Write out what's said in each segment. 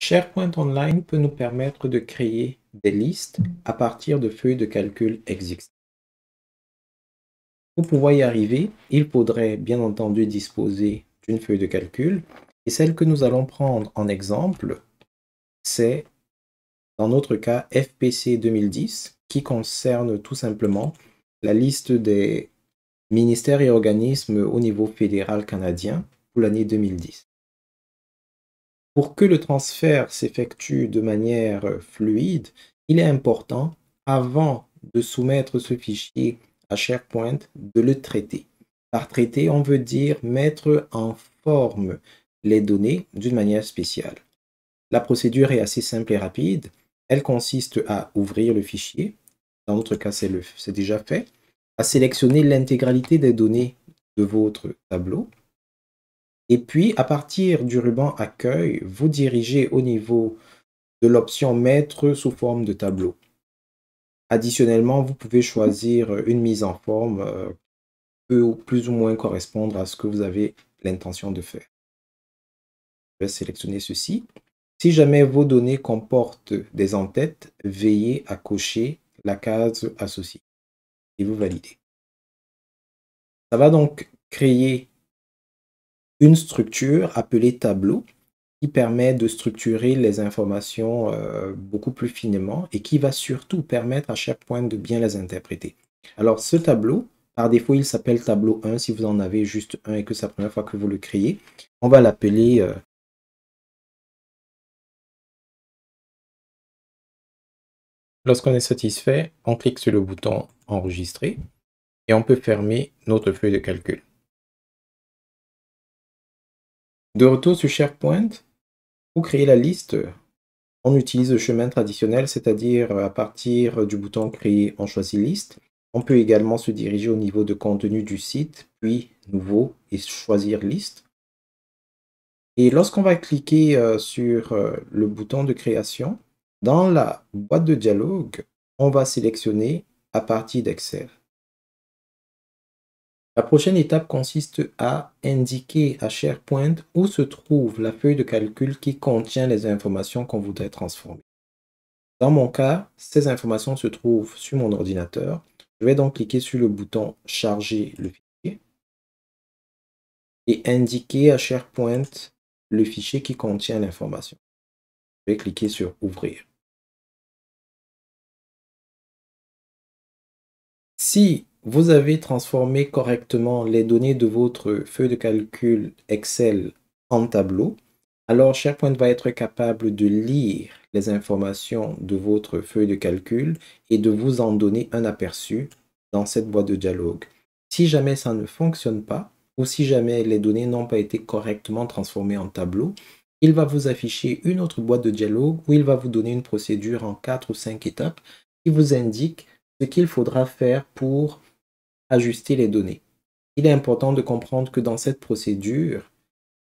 SharePoint Online peut nous permettre de créer des listes à partir de feuilles de calcul existantes. Pour pouvoir y arriver, il faudrait bien entendu disposer d'une feuille de calcul. Et celle que nous allons prendre en exemple, c'est dans notre cas FPC 2010, qui concerne tout simplement la liste des ministères et organismes au niveau fédéral canadien pour l'année 2010. Pour que le transfert s'effectue de manière fluide, il est important, avant de soumettre ce fichier à SharePoint, de le traiter. Par traiter, on veut dire mettre en forme les données d'une manière spéciale. La procédure est assez simple et rapide. Elle consiste à ouvrir le fichier. Dans notre cas, c'est déjà fait. À sélectionner l'intégralité des données de votre tableau. Et puis, à partir du ruban Accueil, vous dirigez au niveau de l'option Mettre sous forme de tableau. Additionnellement, vous pouvez choisir une mise en forme qui peut plus ou moins correspondre à ce que vous avez l'intention de faire. Je vais sélectionner ceci. Si jamais vos données comportent des en-têtes, veillez à cocher la case associée et vous validez. Ça va donc créer une structure appelée tableau qui permet de structurer les informations beaucoup plus finement et qui va surtout permettre à SharePoint de bien les interpréter. Alors ce tableau, par défaut, il s'appelle tableau 1 si vous en avez juste un et que c'est la première fois que vous le créez. On va l'appeler lorsqu'on est satisfait, on clique sur le bouton enregistrer et on peut fermer notre feuille de calcul. De retour sur SharePoint, pour créer la liste, on utilise le chemin traditionnel, c'est-à-dire à partir du bouton créer, on choisit liste. On peut également se diriger au niveau de contenu du site, puis nouveau et choisir liste. Et lorsqu'on va cliquer sur le bouton de création, dans la boîte de dialogue, on va sélectionner à partir d'Excel. La prochaine étape consiste à indiquer à SharePoint où se trouve la feuille de calcul qui contient les informations qu'on voudrait transformer. Dans mon cas, ces informations se trouvent sur mon ordinateur. Je vais donc cliquer sur le bouton « Charger le fichier » et indiquer à SharePoint le fichier qui contient l'information. Je vais cliquer sur « Ouvrir ». Si vous avez transformé correctement les données de votre feuille de calcul Excel en tableau, alors SharePoint va être capable de lire les informations de votre feuille de calcul et de vous en donner un aperçu dans cette boîte de dialogue. Si jamais ça ne fonctionne pas, ou si jamais les données n'ont pas été correctement transformées en tableau, il va vous afficher une autre boîte de dialogue où il va vous donner une procédure en 4 ou 5 étapes qui vous indique ce qu'il faudra faire pour ajuster les données. Il est important de comprendre que dans cette procédure,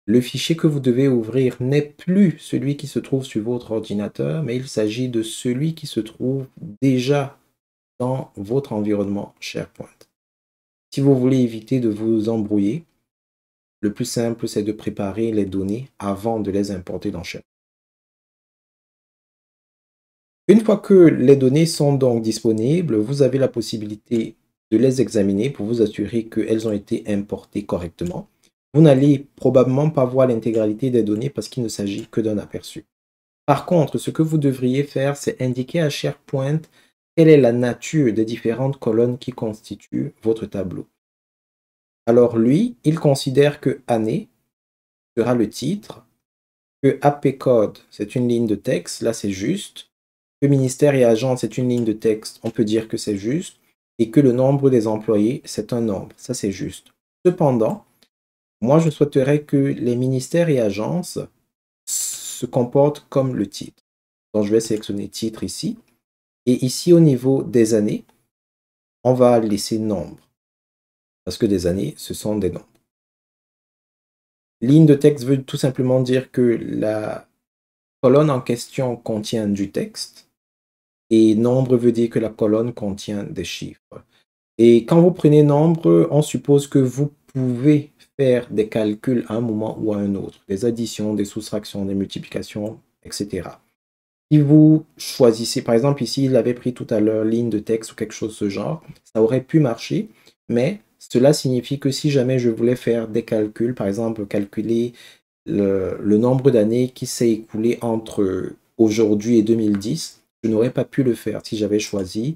le fichier que vous devez ouvrir n'est plus celui qui se trouve sur votre ordinateur, mais il s'agit de celui qui se trouve déjà dans votre environnement SharePoint. Si vous voulez éviter de vous embrouiller, le plus simple, c'est de préparer les données avant de les importer dans SharePoint. Une fois que les données sont donc disponibles, vous avez la possibilité de les examiner pour vous assurer qu'elles ont été importées correctement. Vous n'allez probablement pas voir l'intégralité des données parce qu'il ne s'agit que d'un aperçu. Par contre, ce que vous devriez faire, c'est indiquer à SharePoint quelle est la nature des différentes colonnes qui constituent votre tableau. Alors lui, il considère que année sera le titre, que AP code, c'est une ligne de texte, là c'est juste, que ministère et agence, c'est une ligne de texte, on peut dire que c'est juste, et que le nombre des employés, c'est un nombre, ça c'est juste. Cependant, moi je souhaiterais que les ministères et agences se comportent comme le titre. Donc je vais sélectionner titre ici, et ici au niveau des années, on va laisser nombre, parce que des années, ce sont des nombres. Ligne de texte veut tout simplement dire que la colonne en question contient du texte, et nombre veut dire que la colonne contient des chiffres. Et quand vous prenez nombre, on suppose que vous pouvez faire des calculs à un moment ou à un autre, des additions, des soustractions, des multiplications, etc. Si vous choisissez, par exemple ici, il avait pris tout à l'heure ligne de texte ou quelque chose de ce genre, ça aurait pu marcher, mais cela signifie que si jamais je voulais faire des calculs, par exemple calculer le nombre d'années qui s'est écoulé entre aujourd'hui et 2010, je n'aurais pas pu le faire si j'avais choisi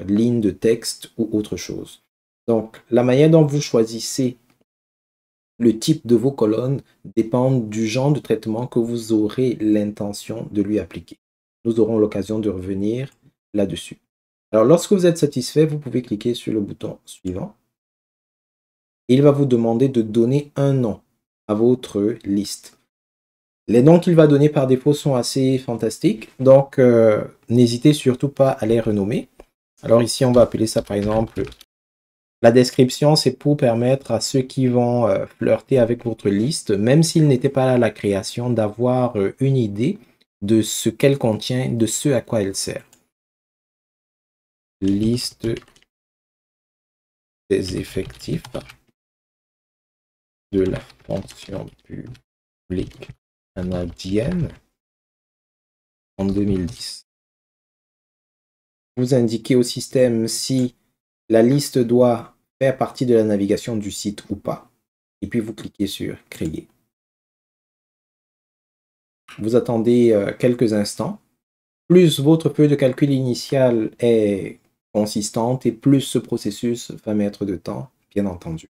ligne de texte ou autre chose. Donc, la manière dont vous choisissez le type de vos colonnes dépend du genre de traitement que vous aurez l'intention de lui appliquer. Nous aurons l'occasion de revenir là-dessus. Alors, lorsque vous êtes satisfait, vous pouvez cliquer sur le bouton suivant. Il va vous demander de donner un nom à votre liste. Les noms qu'il va donner par défaut sont assez fantastiques, donc n'hésitez surtout pas à les renommer. Alors ici, on va appeler ça par exemple, la description, c'est pour permettre à ceux qui vont flirter avec votre liste, même s'ils n'étaient pas là à la création, d'avoir une idée de ce qu'elle contient, de ce à quoi elle sert. Liste des effectifs de la fonction publique canadienne en 2010. Vous indiquez au système si la liste doit faire partie de la navigation du site ou pas. Et puis vous cliquez sur créer. Vous attendez quelques instants. Plus votre feuille de calcul initiale est consistante et plus ce processus va mettre de temps, bien entendu.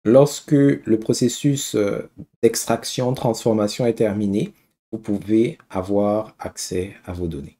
Lorsque le processus d'extraction, transformation est terminé, vous pouvez avoir accès à vos données.